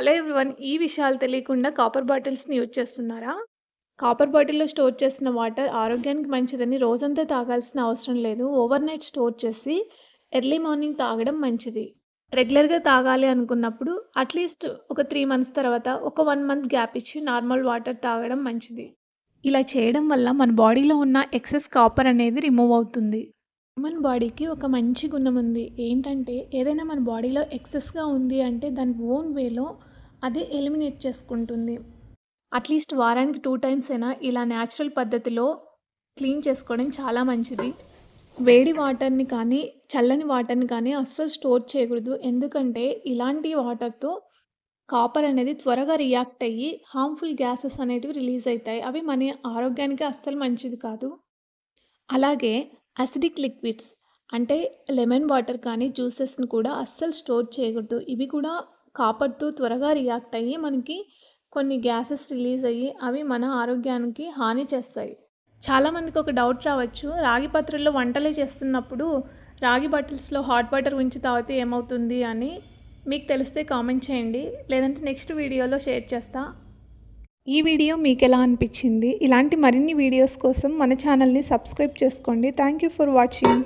Hello everyone. ఈ విషయాలు తెలియకుండా కాపర్ బాటిల్స్‌ని యూజ్ చేస్తున్నారా? కాపర్ బాటిల్‌లో స్టోర్ చేసిన వాటర్ ఆరోగ్యానికి మంచిదని రోజంతా తాగాల్సిన అవసరం లేదు. ఓవర్‌నైట్ స్టోర్ చేసి ఎర్లీ మార్నింగ్ తాగడం మంచిది. రెగ్యులర్‌గా తాగాలి అనుకున్నప్పుడు అట్‌లీస్ట్ ఒక 3 మంత్స్ తర్వాత ఒక 1 మంత్ గ్యాప్ ఇచ్చి నార్మల్ వాటర్ తాగడం మంచిది. ఇలా చేయడం వల్ల మన బాడీలో ఉన్న ఎక్సెస్ కాపర్ అనేది రిమూవ్ అవుతుంది. హ్యూమన్ బాడీకి ఒక మంచి గుణం ఉంది. ఏంటంటే ఏదైనా మన బాడీలో ఎక్సెస్‌గా ఉంది అంటే దాని ఓన్ వేలో అదే ఎలిమినేట్ చేసుకుంటుంది. అట్‌లీస్ట్ వారానికి 2 టైమ్స్ అయినా ఇలా న్యాచురల్ పద్ధతిలో క్లీన్ చేసుకోవడం చాలా మంచిది. వేడి వాటర్‌ని కానీ, చల్లని వాటర్‌ని కానీ అస్సలు స్టోర్ చేయకూడదు. ఎందుకంటే ఇలాంటి వాటర్‌తో కాపర్ అనేది త్వరగా రియాక్ట్ అయ్యి హార్మ్‌ఫుల్ గ్యాసెస్ అనేటివి రిలీజ్ అయితాయి. అవి మన ఆరోగ్యానికి అస్సలు మంచిది కాదు. అలాగే అసిడిక్ లిక్విడ్స్ అంటే లెమన్ వాటర్ కానీ, జ్యూసెస్‌ని కూడా అస్సలు స్టోర్ చేయకూడదు. ఇవి కూడా కాపర్‌తో త్వరగా రియాక్ట్ అయ్యి మనకి కొన్ని గ్యాసెస్ రిలీజ్ అయ్యి అవి మన ఆరోగ్యానికి హాని చేస్తాయి. చాలామందికి ఒక డౌట్ రావచ్చు. రాగి పాత్రల్లో వంటలు చేస్తున్నప్పుడు రాగి బాటిల్స్‌లో హాట్ వాటర్ ఉంచి తాగితే ఏమవుతుంది అని. మీకు తెలిస్తే కామెంట్ చేయండి. లేదంటే నెక్స్ట్ వీడియోలో షేర్ చేస్తా. ఈ వీడియో మీకెలా అనిపించింది? ఇలాంటి మరిన్ని వీడియోస్ కోసం మన ఛానల్‌ని సబ్స్క్రైబ్ చేసుకోండి. Thank you for watching.